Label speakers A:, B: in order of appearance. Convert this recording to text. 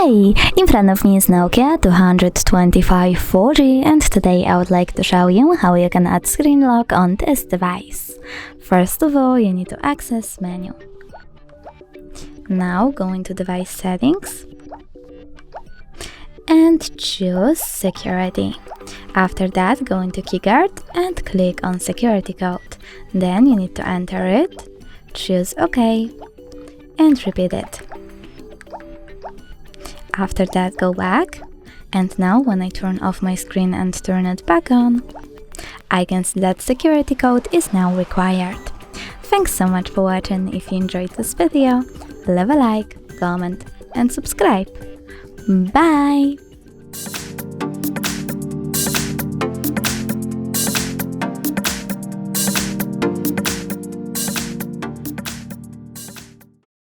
A: Hi! In front of me is Nokia 225 4G, and today I would like to show you how you can add screen lock on this device. First of all, you need to access menu. Now go into device settings and choose security. After that, go into Keyguard and click on security code. Then you need to enter it, choose OK, and repeat it. After that, go back, and now when I turn off my screen and turn it back on, I can see that security code is now required. Thanks so much for watching. If you enjoyed this video, leave a like, comment and subscribe. Bye!